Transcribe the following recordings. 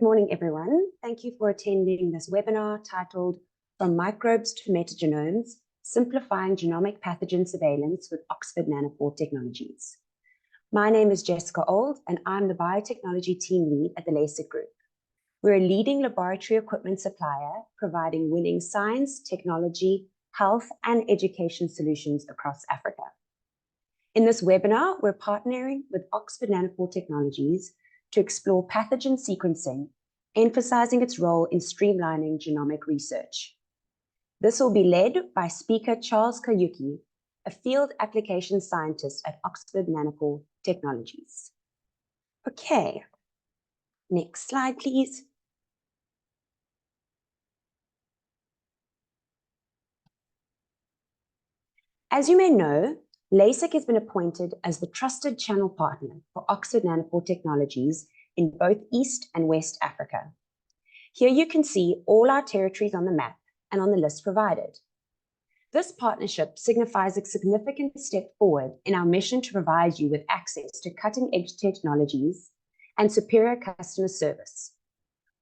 morning, everyone. Thank you for attending this webinar titled From Microbes to Metagenomes, Simplifying Genomic Pathogen Surveillance with Oxford Nanopore Technologies. My name is Jessica Old, and I'm the Biotechnology Team Lead at the Lasec Group. We're a leading laboratory equipment supplier providing winning science, technology, health, and education solutions across Africa. In this webinar, we're partnering with Oxford Nanopore Technologies to explore pathogen sequencing, emphasizing its role in streamlining genomic research. This will be led by speaker Charles Kayuki, a field application scientist at Oxford Nanopore Technologies. Okay, next slide, please. As you may know, Lasec has been appointed as the trusted channel partner for Oxford Nanopore Technologies in both East and West Africa. Here you can see all our territories on the map and on the list provided. This partnership signifies a significant step forward in our mission to provide you with access to cutting-edge technologies and superior customer service.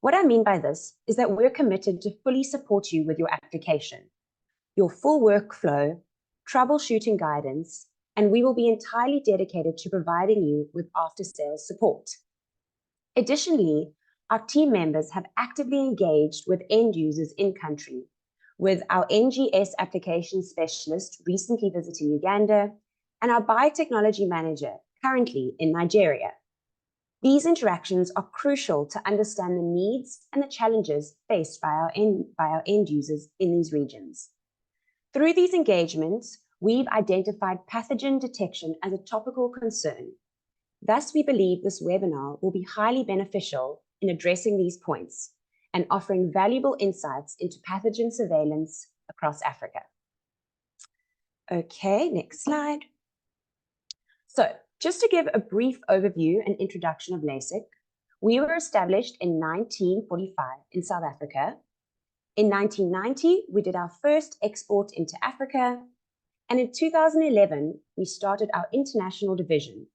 What I mean by this is that we're committed to fully support you with your application, your full workflow, troubleshooting guidance, and we will be entirely dedicated to providing you with after-sales support. Additionally, our team members have actively engaged with end users in country, with our NGS application specialist recently visiting Uganda and our biotechnology manager currently in Nigeria. These interactions are crucial to understand the needs and the challenges faced by our end users in these regions. Through these engagements, we've identified pathogen detection as a topical concern. Thus, we believe this webinar will be highly beneficial in addressing these points and offering valuable insights into pathogen surveillance across Africa. Okay, next slide. So, just to give a brief overview and introduction of Lasec, we were established in 1945 in South Africa. In 1990, we did our first export into Africa, and in 2011, we started our international division,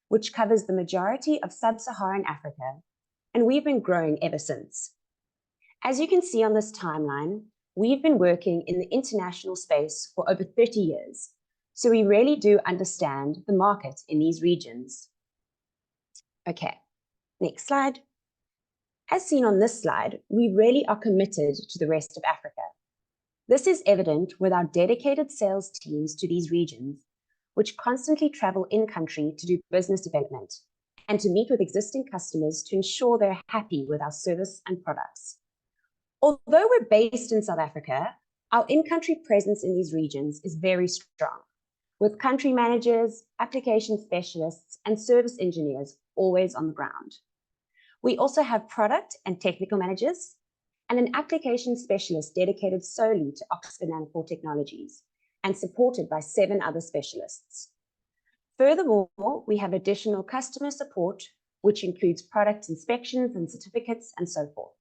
which covers the majority of sub-Saharan Africa, and we've been growing ever since. As you can see on this timeline, we've been working in the international space for over 30 years, so we really do understand the market in these regions. Okay, next slide. As seen on this slide, we really are committed to the rest of Africa. This is evident with our dedicated sales teams to these regions, which constantly travel in-country to do business development and to meet with existing customers to ensure they're happy with our service and products. Although we're based in South Africa, our in-country presence in these regions is very strong, with country managers, application specialists, and service engineers always on the ground. We also have product and technical managers and an application specialist dedicated solely to Oxford Nanopore Technologies and supported by 7 other specialists. Furthermore, we have additional customer support, which includes product inspections and certificates and so forth.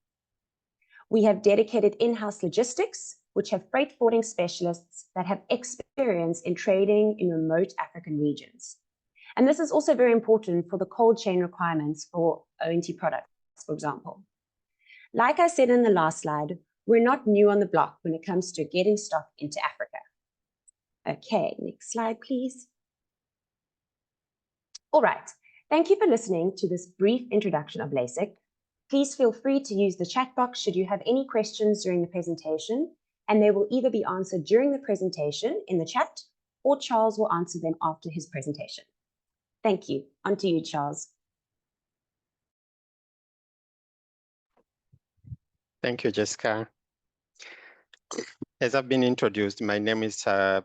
We have dedicated in-house logistics, which have freight forwarding specialists that have experience in trading in remote African regions. And this is also very important for the cold chain requirements for ONT products, for example. Like I said in the last slide, we're not new on the block when it comes to getting stock into Africa. Okay, next slide, please. All right, thank you for listening to this brief introduction of Lasec. Please feel free to use the chat box should you have any questions during the presentation, and they will either be answered during the presentation in the chat, or Charles will answer them after his presentation. Thank you. On to you, Charles. Thank you, Jessica. As I've been introduced, my name is Charles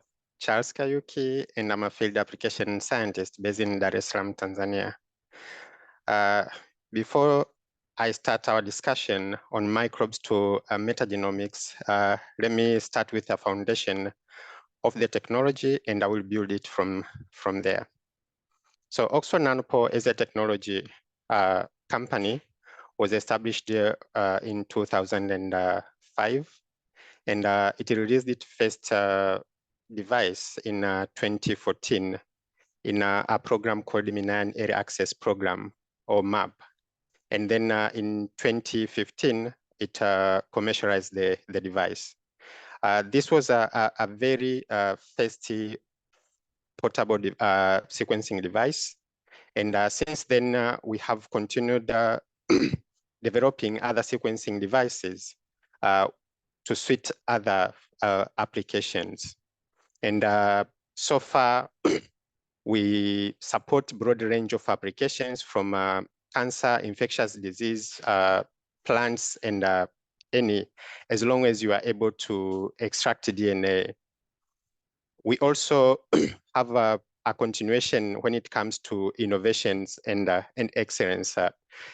Kayuki, and I'm a field application scientist based in Dar es Salaam, Tanzania. Before I start our discussion on microbes to metagenomics, let me start with a foundation of the technology, and I will build it from there. So Oxford Nanopore as a technology company was established in 2005, and it released its first device in 2014 in a program called Minian Area Access Program, or MAP. And then in 2015, it commercialized the device. This was a very tasty portable sequencing device. And since then, we have continued developing other sequencing devices to suit other applications. And so far, we support broad range of applications from cancer, infectious disease, plants, and any, as long as you are able to extract DNA. We also have a continuation when it comes to innovations and excellence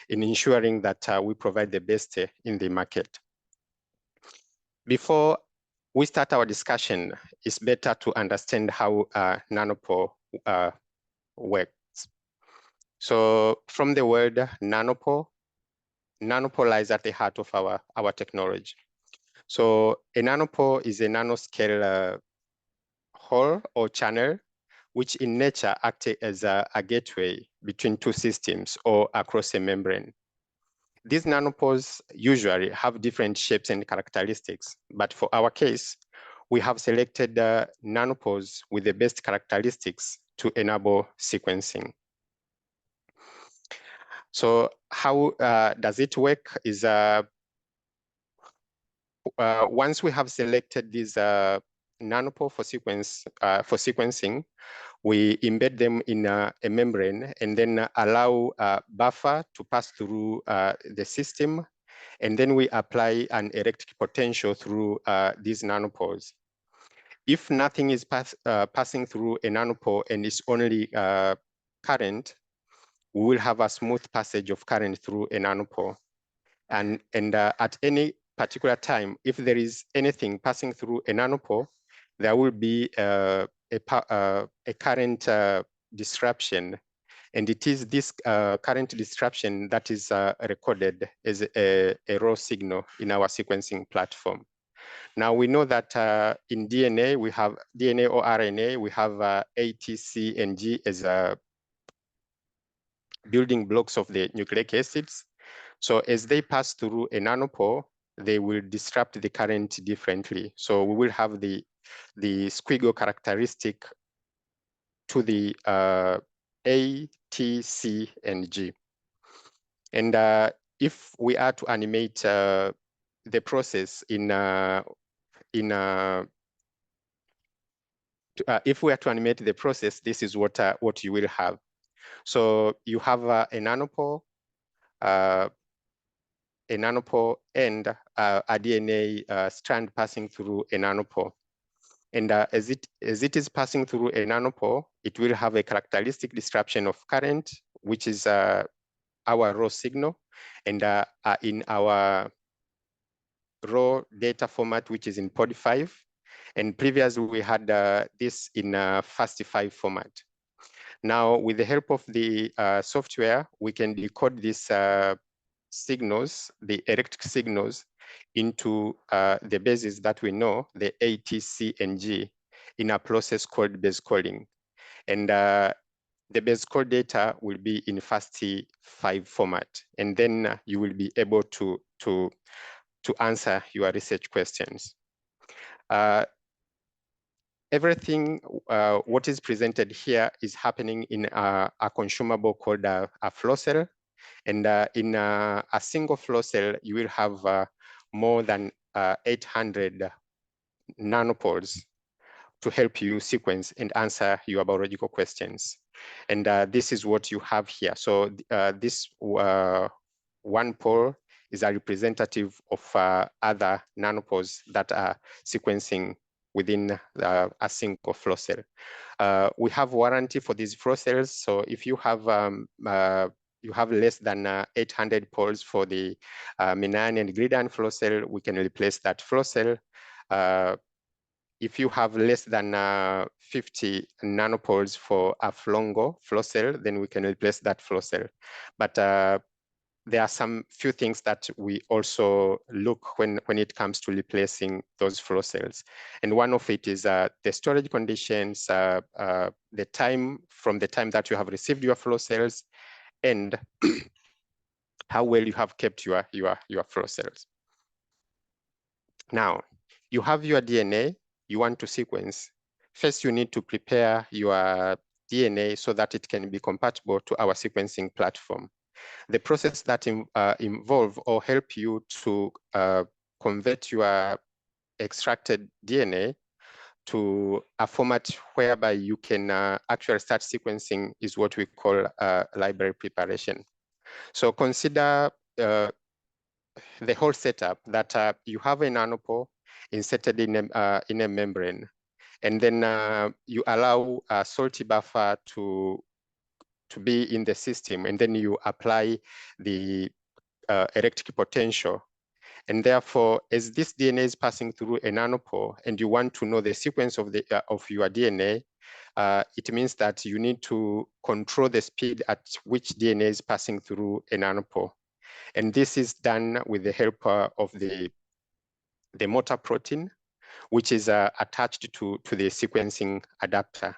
in ensuring that we provide the best in the market. Before we start our discussion, it's better to understand how Nanopore works. So from the word nanopore, nanopore lies at the heart of our technology. So a nanopore is a nanoscale hole or channel, which in nature acts as a gateway between two systems or across a membrane. These nanopores usually have different shapes and characteristics, but for our case, we have selected nanopores with the best characteristics to enable sequencing. So how does it work is once we have selected these nanopore for sequencing, we embed them in a membrane and then allow a buffer to pass through the system. And then we apply an electric potential through these nanopores. If nothing is passing through a nanopore and it's only current, we will have a smooth passage of current through a nanopore. And at any particular time, if there is anything passing through a nanopore, there will be a current disruption. And it is this current disruption that is recorded as a raw signal in our sequencing platform. Now we know that in DNA, we have DNA or RNA, we have A, T, C, and G as building blocks of the nucleic acids. So as they pass through a nanopore, they will disrupt the current differently. So we will have the squiggle characteristic to the A, T, C, and G. And if we are to animate the process if we are to animate the process, this is what you will have. So you have a nanopore and a DNA strand passing through a nanopore. And as it is passing through a nanopore, it will have a characteristic disruption of current, which is our raw signal. And in our raw data format, which is in POD5. And previously we had this in FAST5 format. Now, with the help of the software, we can decode these signals, the electric signals, into the bases that we know, the A, T, C, and G, in a process called base calling. And the base call data will be in FAST5 format. And then you will be able to answer your research questions. Everything, what is presented here is happening in a consumable called a flow cell. And in a single flow cell, you will have more than 800 nanopores to help you sequence and answer your biological questions. And this is what you have here. So this one pore is a representative of other nanopores that are sequencing within a single flow cell. We have warranty for these flow cells. So if you have less than 800 pores for the Menan and Gridan flow cell, we can replace that flow cell. If you have less than 50 nanopores for a Flongo flow cell, then we can replace that flow cell. But there are some few things that we also look when it comes to replacing those flow cells. And one of it is the storage conditions, the time from the time that you have received your flow cells, and how well you have kept your flow cells. Now, you have your DNA, you want to sequence. First, you need to prepare your DNA so that it can be compatible to our sequencing platform. The process that involve or help you to convert your extracted DNA to a format whereby you can actually start sequencing is what we call library preparation. So consider the whole setup that you have a nanopore inserted in a membrane, and then you allow a salty buffer to be in the system, and then you apply the electric potential. And therefore, as this DNA is passing through a nanopore and you want to know the sequence of your DNA, it means that you need to control the speed at which DNA is passing through a nanopore. And this is done with the help of the motor protein, which is attached to the sequencing adapter.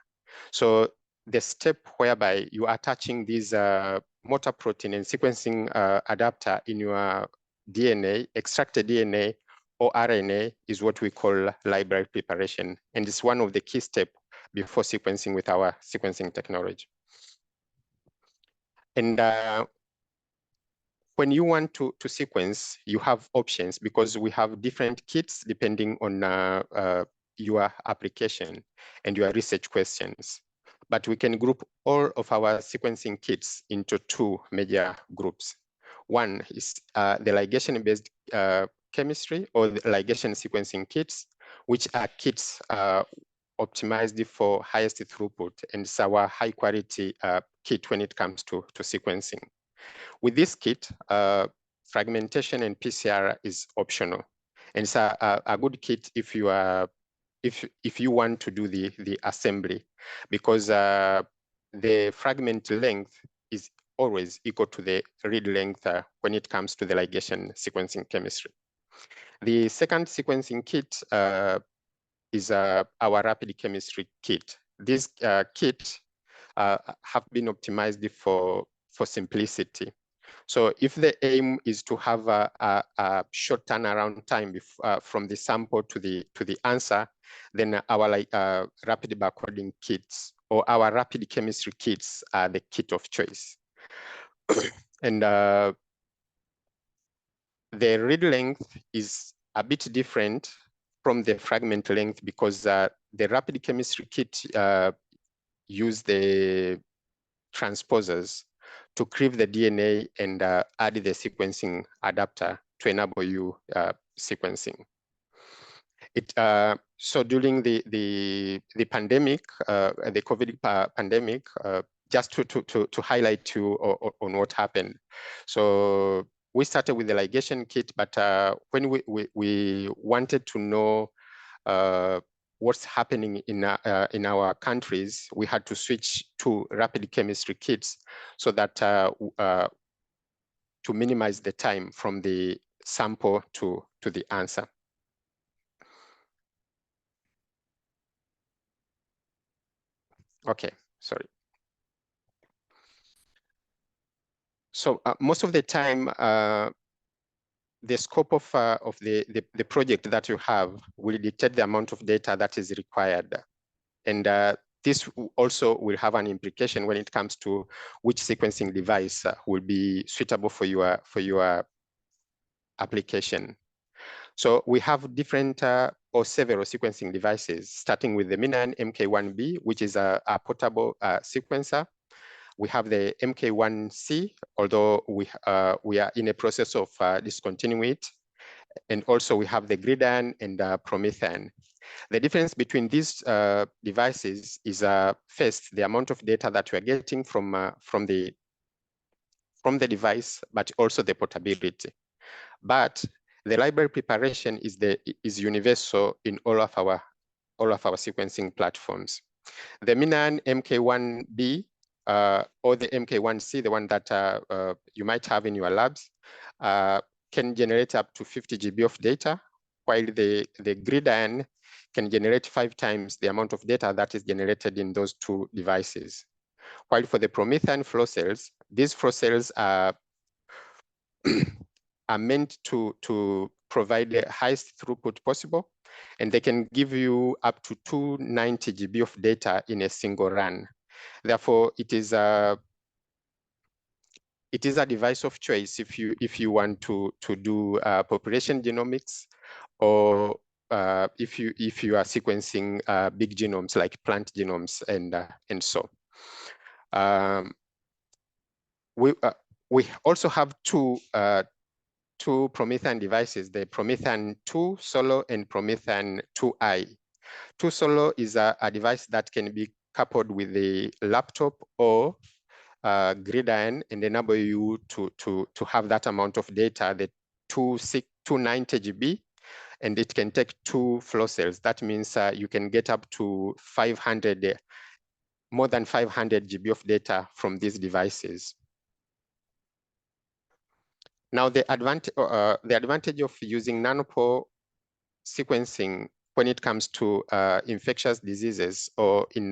So the step whereby you are attaching this motor protein and sequencing adapter in your DNA, extracted DNA or RNA, is what we call library preparation. And it's one of the key steps before sequencing with our sequencing technology. And when you want to sequence, you have options because we have different kits depending on your application and your research questions. But we can group all of our sequencing kits into two major groups. One is the ligation-based chemistry or the ligation sequencing kits, which are kits optimized for highest throughput, and it's our high quality kit when it comes to sequencing. With this kit, fragmentation and PCR is optional, and it's a good kit if you are if you want to do the assembly, because the fragment length is always equal to the read length when it comes to the ligation sequencing chemistry. The second sequencing kit is our rapid chemistry kit. This kit have been optimized for simplicity. So if the aim is to have a short turnaround time from the sample to the answer, then our rapid barcoding kits or our rapid chemistry kits are the kit of choice. And the read length is a bit different from the fragment length because the rapid chemistry kit use the transposers to cleave the DNA and add the sequencing adapter to enable you sequencing. So during the pandemic, the COVID pandemic, just to highlight you on what happened. So we started with the ligation kit, but when we wanted to know what's happening in our countries, we had to switch to rapid chemistry kits so that to minimize the time from the sample to the answer. Okay, sorry. So most of the time, the scope of the project that you have will dictate the amount of data that is required. And this also will have an implication when it comes to which sequencing device will be suitable for your application. So we have different or several sequencing devices, starting with the Minan MK1B, which is a portable sequencer. We have the MK1C, although we are in a process of discontinuing it. And also we have the Gridiron and Promethean. The difference between these devices is first, the amount of data that we're getting from the device, but also the portability. But the library preparation is universal in all of our sequencing platforms. The Minan MK1B or the MK1C, the one that you might have in your labs, can generate up to 50 GB of data, while the Gridiron can generate 5 times the amount of data that is generated in those two devices. While for the Promethean flow cells, these flow cells are are meant to provide the highest throughput possible, and they can give you up to 290 GB of data in a single run. Therefore, it is a device of choice if you want to do population genomics, or if you are sequencing big genomes like plant genomes and so. We also have two PromethION devices, the PromethION 2 Solo and PromethION 2i. 2 Solo is a device that can be coupled with a laptop or GridION and enable you to have that amount of data, the 290 GB, and it can take 2 flow cells. That means you can get up to more than 500 GB of data from these devices. Now, the advantage of using nanopore sequencing when it comes to infectious diseases or in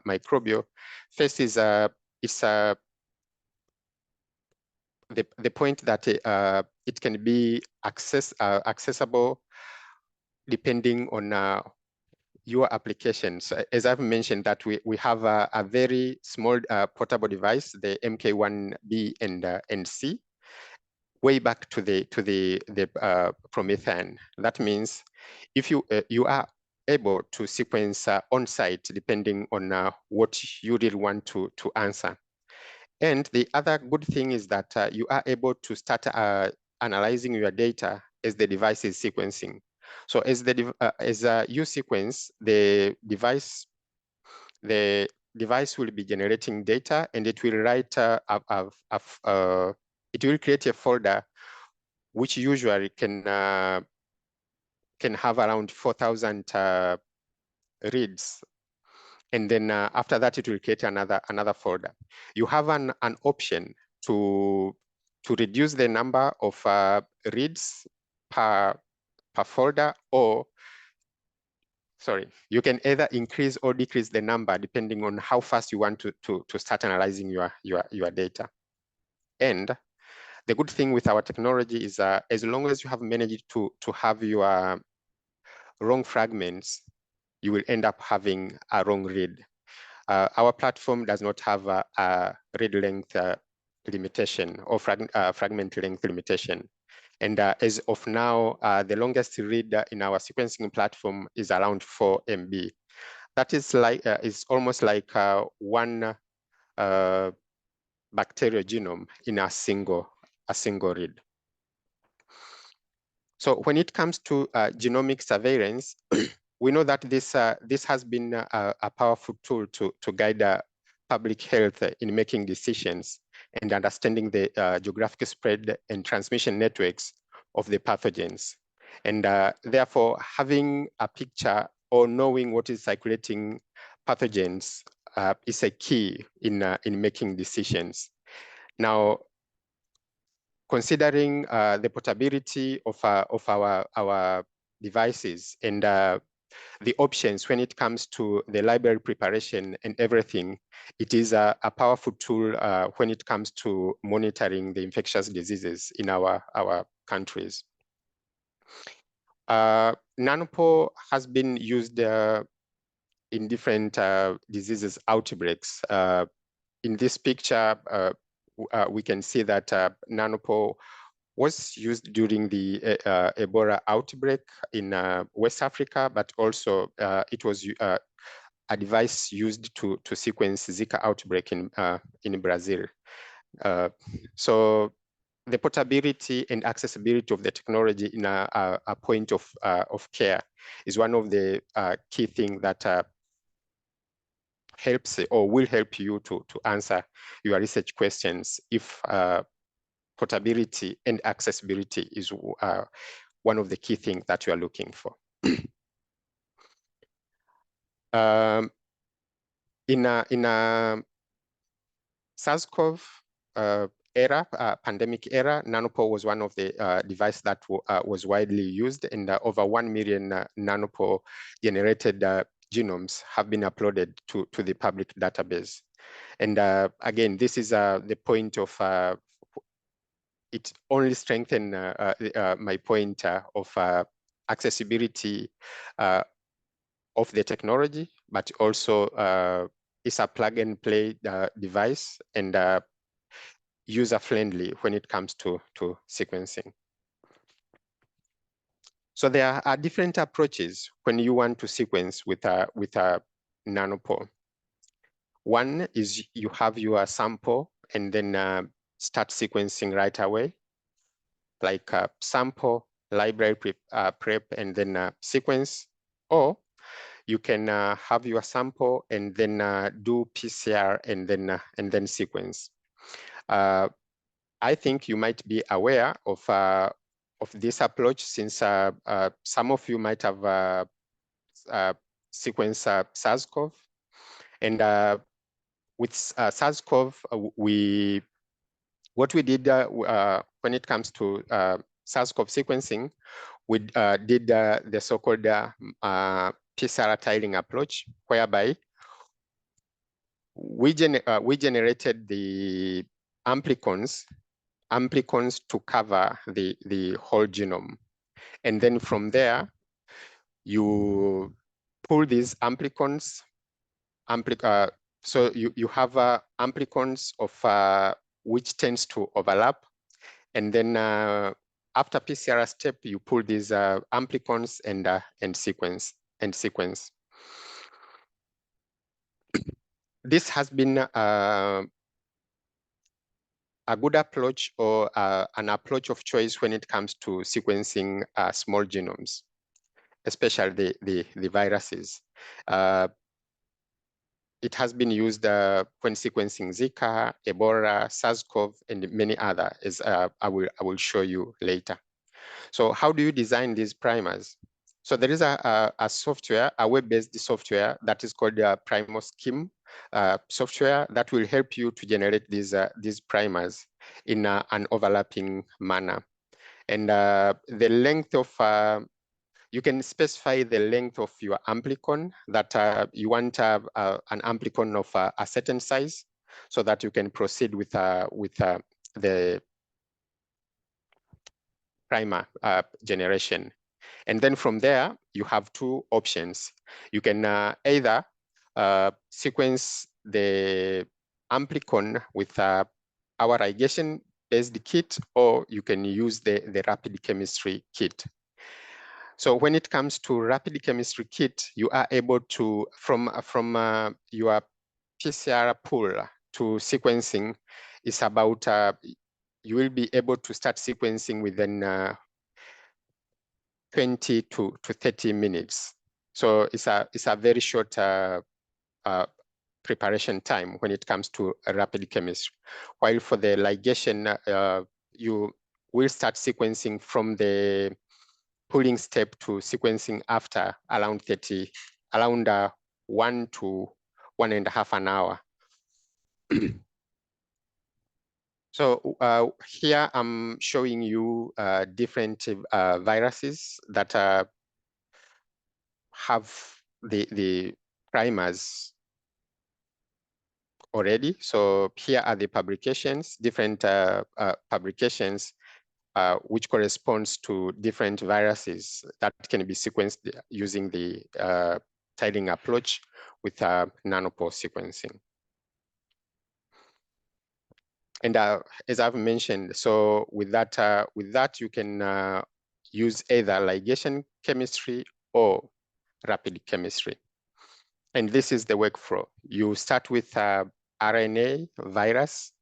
microbial, first is it's the point that it can be accessible depending on your applications. As I've mentioned, that we have a very small portable device, the MK1B and C, way back to the PromethION. That means if you are able to sequence on site, depending on what you really want to answer. And the other good thing is that you are able to start analyzing your data as the device is sequencing. So as you sequence, the device will be generating data, and it will write it will create a folder which usually can have around 4,000 reads. And then after that, it will create another folder. You have an option to reduce the number of reads per folder, or sorry, you can either increase or decrease the number depending on how fast you want to start analyzing your data. And the good thing with our technology is as long as you have managed to have your wrong fragments, you will end up having a wrong read. Our platform does not have a read length limitation or fragment length limitation. And as of now, the longest read in our sequencing platform is around 4 MB. That is like is almost like one bacterial genome in a single read. So when it comes to genomic surveillance, we know that this has been a powerful tool to guide public health in making decisions and understanding the geographic spread and transmission networks of the pathogens. And therefore, having a picture or knowing what is circulating pathogens is a key in making decisions. Now, considering the portability of our devices and the options when it comes to the library preparation and everything, it is a powerful tool when it comes to monitoring the infectious diseases in our countries. Nanopore has been used in different diseases outbreaks. In this picture, we can see that Nanopore was used during the Ebola outbreak in West Africa, but also it was a device used to sequence Zika outbreak in Brazil. So the portability and accessibility of the technology in a point of care is one of the key things that helps or will help you to answer your research questions if portability and accessibility is one of the key things that you are looking for. In a SARS-CoV era, pandemic era, Nanopore was one of the devices that was widely used, and over 1 million Nanopore generated genomes have been uploaded to the public database. And again, this is the point of it only strengthens my point of accessibility of the technology, but also it's a plug and play device and user friendly when it comes to sequencing. So there are different approaches when you want to sequence with a nanopore. One is you have your sample and then start sequencing right away, like sample, library prep, and then sequence. Or you can have your sample and then do PCR and then sequence. I think you might be aware of this approach, since some of you might have sequenced SARS-CoV, and with SARS-CoV, what we did when it comes to SARS-CoV sequencing, we did the so-called PCR tiling approach, whereby we generated the amplicons to cover the whole genome. And then from there, you pull these amplicons, so you have amplicons of which tends to overlap. And then after PCR step, you pull these amplicons and sequence. This has been a good approach, or an approach of choice when it comes to sequencing small genomes, especially the viruses. It has been used when sequencing Zika, Ebola, SARS-CoV, and many others, as I will show you later. So how do you design these primers? So there is a software, a web-based software that is called PrimoSkim software that will help you to generate these primers in an overlapping manner. And the length of, you can specify the length of your amplicon, that you want an amplicon of a certain size, so that you can proceed with the primer generation. And then from there, you have two options. You can either sequence the amplicon with our ligation-based kit, or you can use the rapid chemistry kit. So when it comes to rapid chemistry kit, you are able to, from your PCR pool to sequencing, is about, you will be able to start sequencing within 20 to 30 minutes. So it's a very short preparation time when it comes to rapid chemistry. While for the ligation, you will start sequencing from the pooling step to sequencing after around 1 to 1.5 an hour. So here I'm showing you different viruses that have the primers already. So here are the publications, different publications which corresponds to different viruses that can be sequenced using the tiling approach with nanopore sequencing. And as I've mentioned, so with that you can use either ligation chemistry or rapid chemistry. And this is the workflow. You start with RNA virus,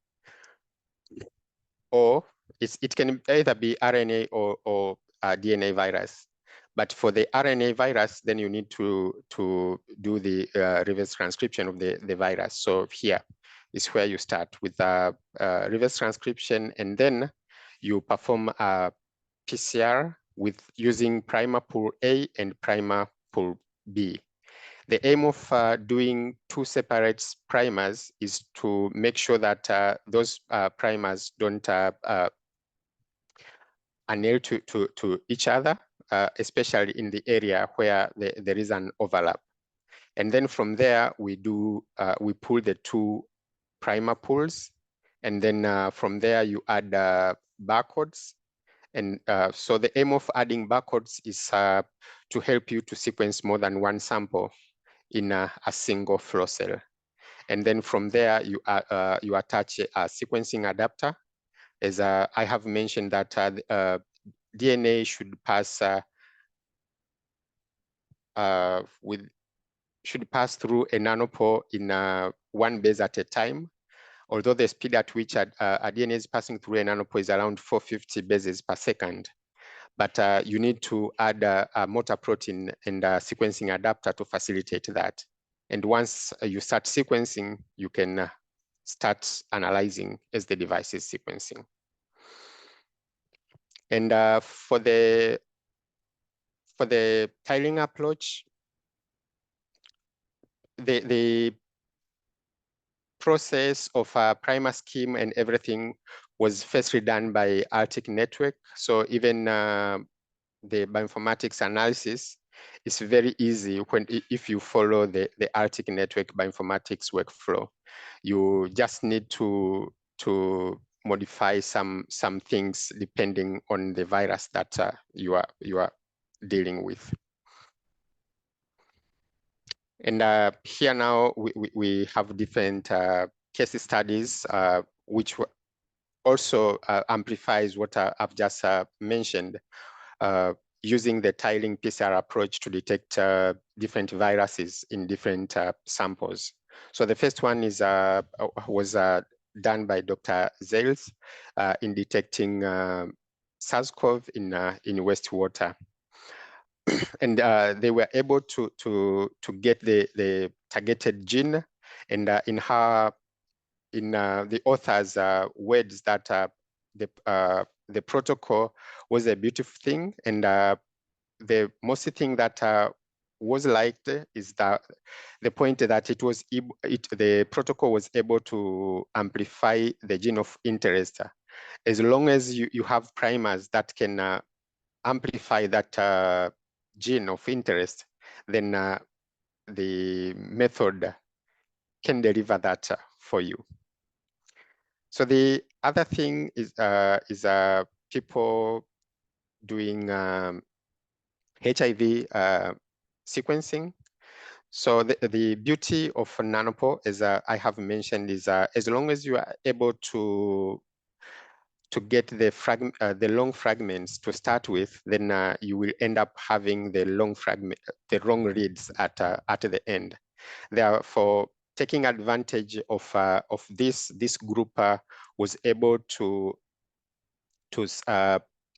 or it can either be RNA or DNA virus. But for the RNA virus, then you need to do the reverse transcription of the virus. So here is where you start with reverse transcription, and then you perform a PCR with using primer pool A and primer pool B. The aim of doing two separate primers is to make sure that those primers don't anneal to each other, especially in the area where there is an overlap. And then from there, we pull the two primer pools, And then from there, you add barcodes. And so the aim of adding barcodes is to help you to sequence more than one sample in a single flow cell. And then from there, you attach a sequencing adapter. As I have mentioned that DNA should pass should pass through a nanopore in one base at a time. Although the speed at which a DNA is passing through a nanopore is around 450 bases per second. But you need to add a motor protein and a sequencing adapter to facilitate that. And once you start sequencing, you can start analyzing as the device is sequencing. And for the tiling approach, the process of a primer scheme and everything was firstly done by Arctic Network. So even the bioinformatics analysis is very easy if you follow the Arctic Network bioinformatics workflow. You just need to modify some things depending on the virus that you are dealing with. And here now we have different case studies which also amplifies what I've just mentioned, using the tiling PCR approach to detect different viruses in different samples. So the first one is was done by Dr. Zales in detecting SARS-CoV in wastewater. And they were able to get the targeted gene, and in the author's words that the protocol was a beautiful thing, and the most thing that was liked is that the point that the protocol was able to amplify the gene of interest. As long as you have primers that can amplify that gene of interest, then the method can deliver that for you. So the other thing is people doing HIV sequencing. So the beauty of a nanopore, as I have mentioned, is as long as you are able to get the long fragments to start with, then you will end up having the long reads at the end. Therefore, taking advantage of this group was able to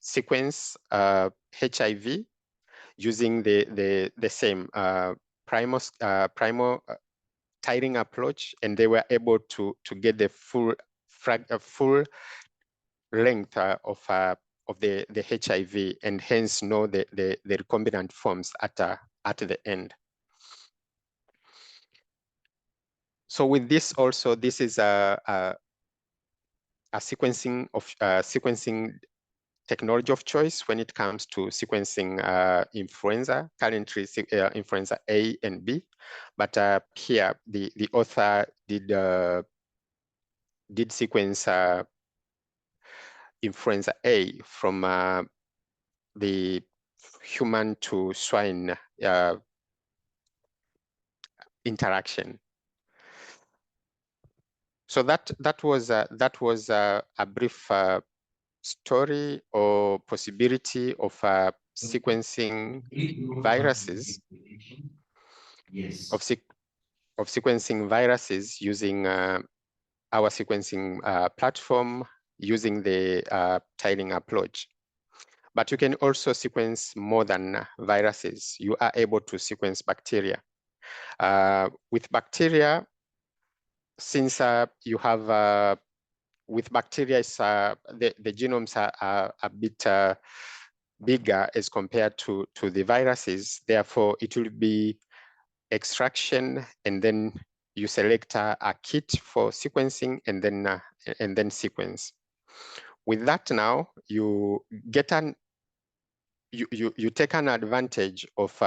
sequence HIV using the same primal tiling approach, and they were able to get the full length of the HIV, and hence know the recombinant forms at the end. So with this also, this is a sequencing technology of choice when it comes to sequencing influenza, currently influenza A and B. But here the author did sequence influenza A from the human to swine interaction. So that was a brief story or possibility of sequencing viruses, of sequencing viruses using our sequencing platform, using the tiling approach. But you can also sequence more than viruses. You are able to sequence bacteria. With bacteria, since you have with bacteria, the genomes are a bit bigger as compared to the viruses. Therefore, it will be extraction, and then you select a kit for sequencing, and then sequence. With that, now you get you take an advantage of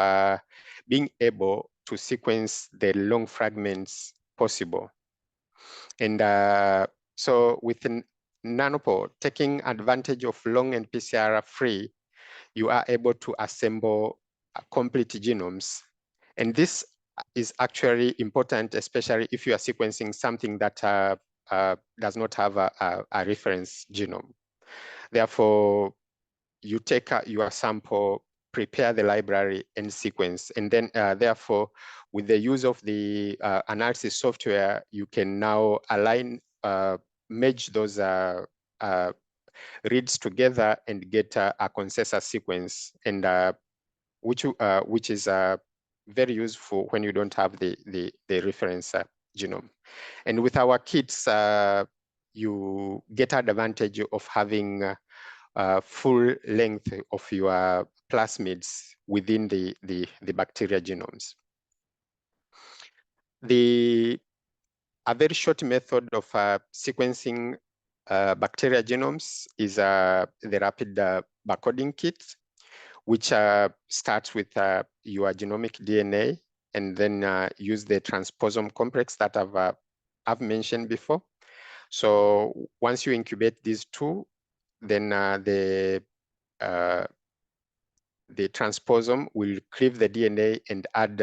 being able to sequence the long fragments possible. And So within Nanopore, taking advantage of long and PCR-free, you are able to assemble complete genomes. And this is actually important, especially if you are sequencing something that does not have a reference genome. Therefore, you take your sample, prepare the library and sequence. And then therefore, with the use of the analysis software, you can now align, merge those reads together and get a consensus sequence, and which is very useful when you don't have the reference genome. And with our kits, you get advantage of having full length of your plasmids within the bacteria genomes. A very short method of sequencing bacteria genomes is the rapid barcoding kit, which starts with your genomic DNA and then use the transposon complex that I've mentioned before. So once you incubate these two, then the transposon will cleave the DNA and add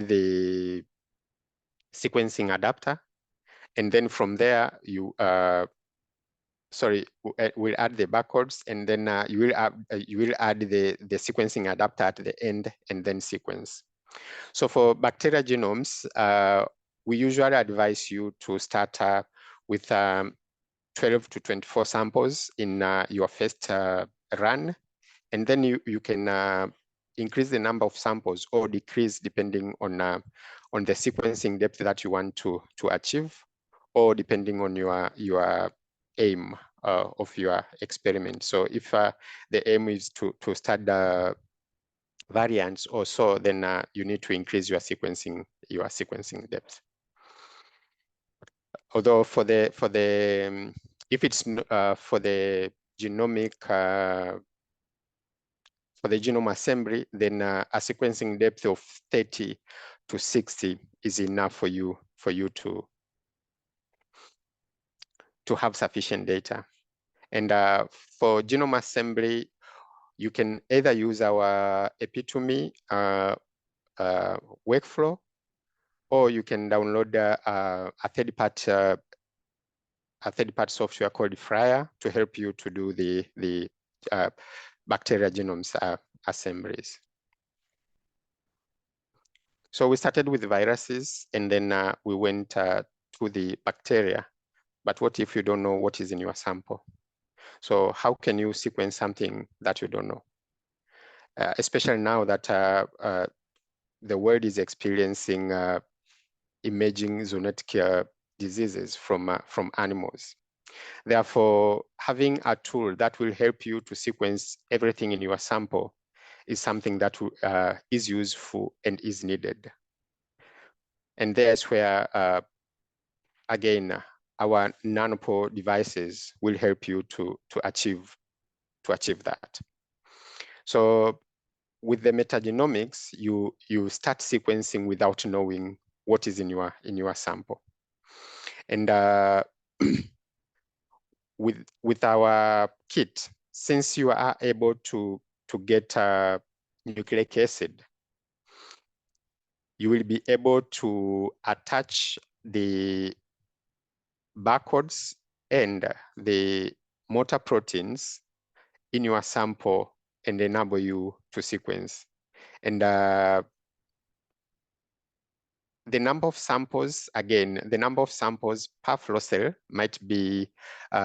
the sequencing adapter, and then from there you we'll add the barcodes, and then you will add the sequencing adapter at the end, and then sequence. So for bacteria genomes, we usually advise you to start with 12 to 24 samples in your first run, and then you can increase the number of samples or decrease depending on the sequencing depth that you want to achieve, or depending on your aim of your experiment. So if the aim is to start the variants or so, then you need to increase your sequencing depth. Although for the if it's for the genomic for the genome assembly, then a sequencing depth of 30 to 60 is enough for you to have sufficient data. And for genome assembly, you can either use our epitome workflow, or you can download a third-party software called Fryer to help you to do the bacteria genomes assemblies. So we started with viruses, and then we went to the bacteria. But what if you don't know what is in your sample? So how can you sequence something that you don't know? Especially now that the world is experiencing emerging zoonotic diseases from animals. Therefore, having a tool that will help you to sequence everything in your sample is something that is useful and is needed. And there's where, again, our nanopore devices will help you to achieve that. So with the metagenomics, you start sequencing without knowing what is in your sample. And with our kit, since you are able to get nucleic acid, you will be able to attach the barcodes and the motor proteins in your sample and enable you to sequence. And the number of samples, again, the number of samples per flow cell might be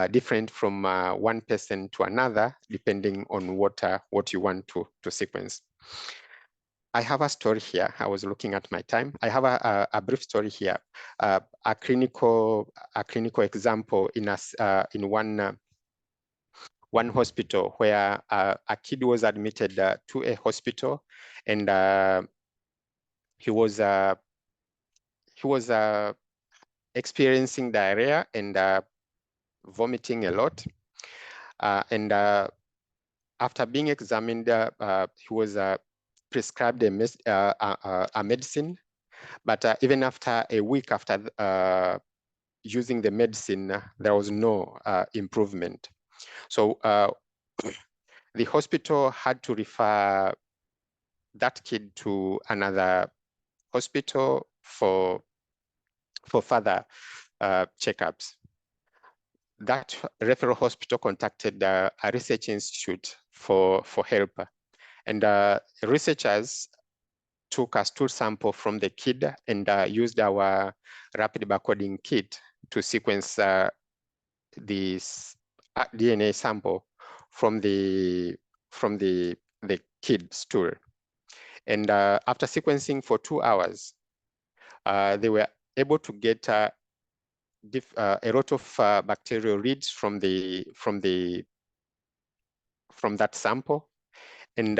different from one person to another, depending on what you want to sequence. I have a story here. I was looking at my time. I have a brief story here, a clinical example in one hospital where a kid was admitted to a hospital, and he was experiencing diarrhea and vomiting a lot. And after being examined, he was prescribed a medicine. But even after a week after using the medicine, there was no improvement. So the hospital had to refer that kid to another hospital for further checkups. That referral hospital contacted a research institute for help. And researchers took a stool sample from the kid and used our rapid barcoding kit to sequence this DNA sample from the kid's stool. And after sequencing for 2 hours, they were able to get a lot of bacterial reads from that sample. And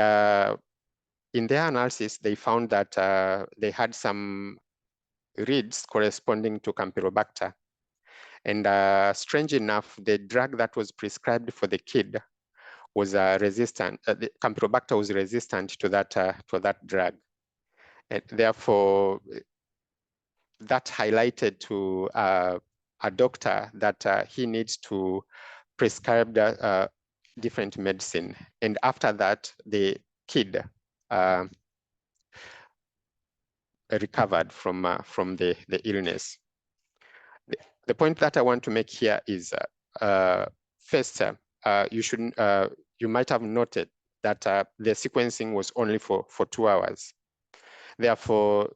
in their analysis, they found that they had some reads corresponding to Campylobacter. And strange enough, the drug that was prescribed for the kid was resistant. The Campylobacter was resistant to that drug, and therefore that highlighted to a doctor that he needs to prescribe different medicine. And after that, the kid recovered from the illness. The point that I want to make here is first, you might have noted that the sequencing was only for 2 hours. Therefore,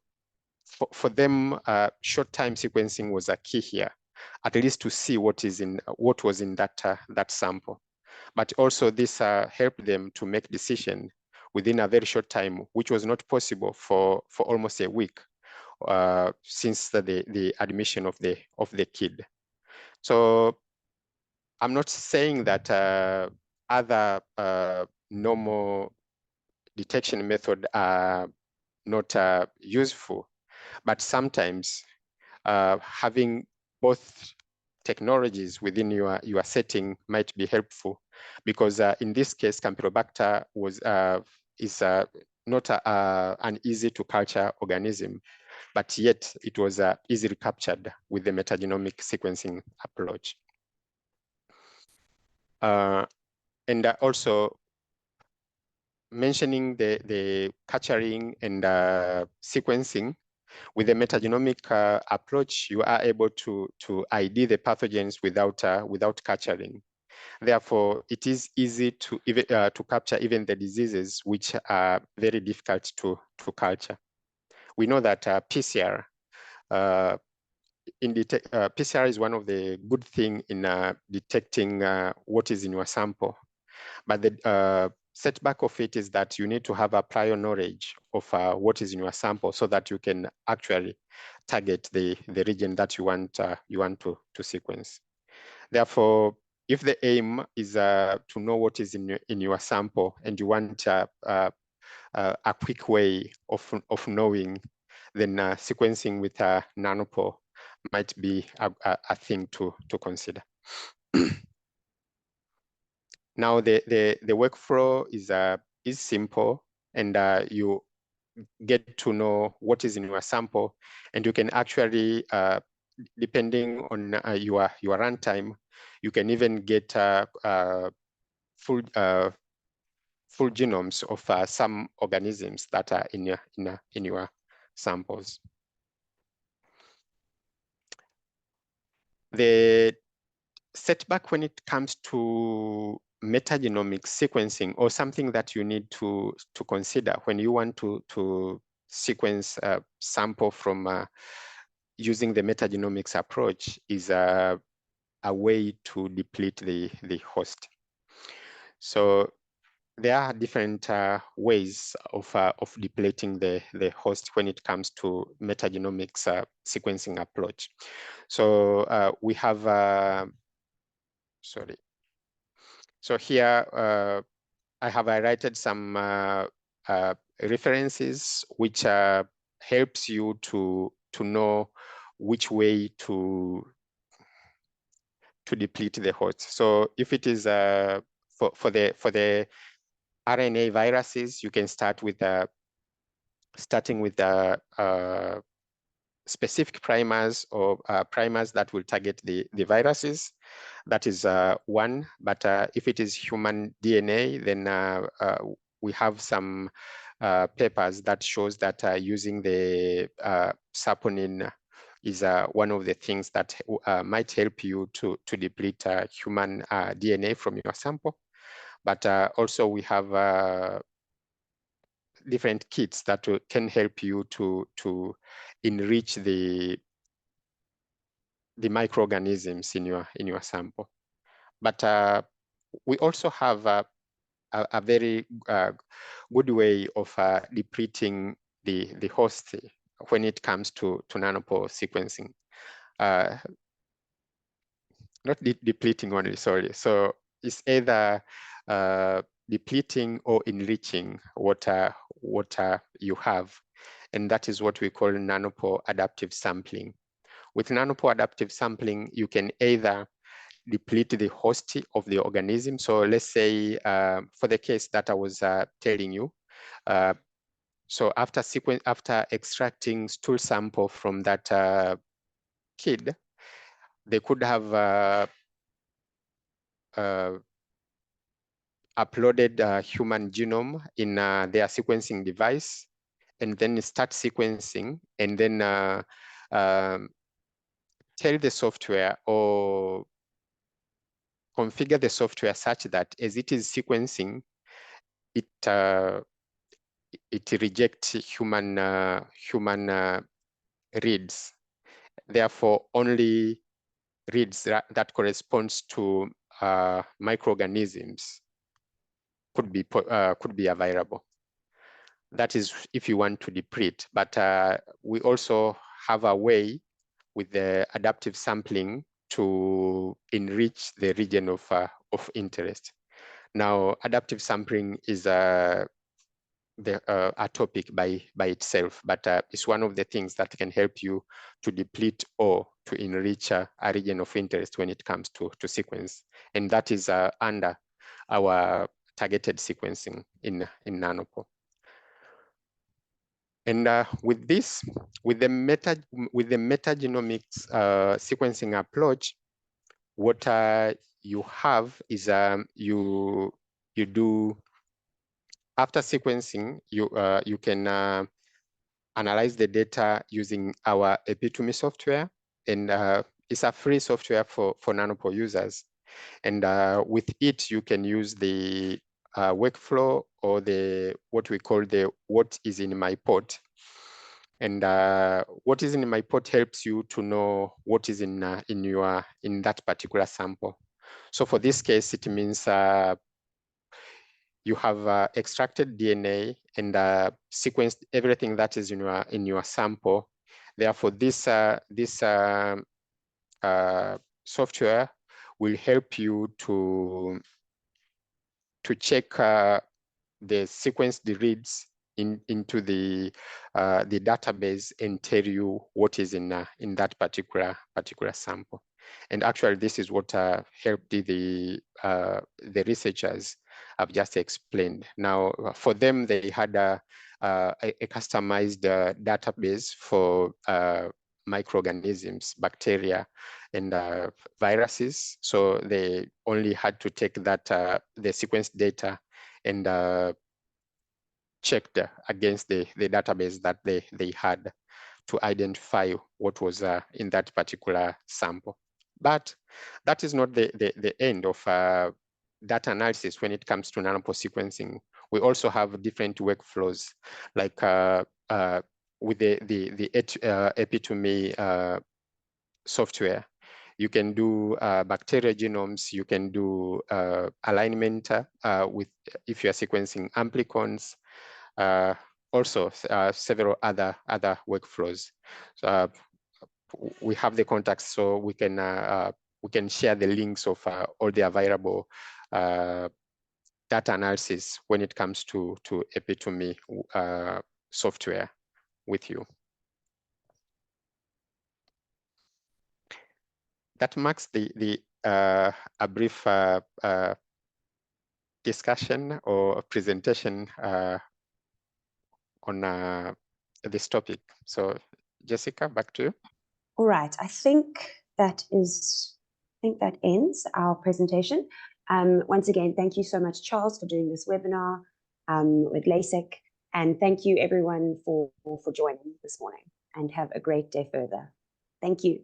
for them, short time sequencing was a key here, at least to see what was in that sample. But also this helped them to make decision within a very short time, which was not possible for almost a week since the admission of the kid. So I'm not saying that other normal detection method are not useful, but sometimes having both technologies within your setting might be helpful, because in this case, Campylobacter is not an easy to culture organism, but yet it was easily captured with the metagenomic sequencing approach. And also mentioning the capturing and sequencing, with the metagenomic approach, you are able to ID the pathogens without capturing. Therefore, it is easy to capture even the diseases which are very difficult to culture. We know that PCR PCR is one of the good things in detecting what is in your sample. But the setback of it is that you need to have a prior knowledge of what is in your sample so that you can actually target the region that you want to sequence. Therefore, if the aim is to know what is in your sample and you want a quick way of knowing, then sequencing with a nanopore might be a thing to consider. Now the workflow is simple, and you get to know what is in your sample, and you can actually, depending on your runtime, you can even get full genomes of some organisms that are in your samples. The setback when it comes to metagenomic sequencing, or something that you need to consider when you want to sequence a sample from using the metagenomics approach, is a way to deplete the host. So there are different ways of depleting the host when it comes to metagenomics sequencing approach. So we have sorry. So here I have highlighted some references which helps you to know which way to deplete the host. So if it is for the RNA viruses, you can start with starting with the specific primers or primers that will target the viruses. That is one, but if it is human DNA, then we have some papers that shows that using the saponin is one of the things that might help you to deplete human DNA from your sample. But also we have different kits that can help you to enrich the microorganisms in your sample. But we also have a very good way of depleting the host when it comes to nanopore sequencing. Not depleting only, sorry. So it's either depleting or enriching what you have. And that is what we call nanopore adaptive sampling. With nanopore adaptive sampling, you can either deplete the host of the organism. So let's say for the case that I was telling you, so after extracting stool sample from that kid, they could have uploaded human genome in their sequencing device, and then start sequencing, and then tell the software or configure the software such that as it is sequencing, it rejects human reads. Therefore, only reads that corresponds to microorganisms could be available. That is if you want to deplete. But we also have a way with the adaptive sampling to enrich the region of interest. Now, adaptive sampling is a topic by itself, but it's one of the things that can help you to deplete or to enrich a region of interest when it comes to sequence. And that is under our targeted sequencing in Nanopore. And with this, with the metagenomics sequencing approach, what you have is you do, after sequencing, you can analyze the data using our Epitome software, and it's a free software for Nanopore users. And with it, you can use the workflow or what we call the what is in my pot. And what is in my pot helps you to know what is in that particular sample. So for this case, it means you have extracted DNA and sequenced everything that is in your sample. Therefore, this software will help you to check the sequenced reads into the database and tell you what is in that particular sample. And actually, this is what helped the researchers I've just explained. Now, for them, they had a customized database for microorganisms, bacteria, and viruses. So they only had to take that the sequence data and checked against the database that they had to identify what was in that particular sample. But that is not the end of data analysis when it comes to nanopore sequencing. We also have different workflows, like with the Epitome software. You can do bacterial genomes. You can do alignment with if you are sequencing amplicons. Also, several other workflows. So we have the contacts, so we can share the links of all the available data analysis when it comes to Epitome software with you. That marks a brief discussion or presentation on this topic. So Jessica, back to you. All right, I think that ends our presentation. Once again, thank you so much, Charles, for doing this webinar with Lasec, and thank you everyone for joining this morning, and have a great day further. Thank you.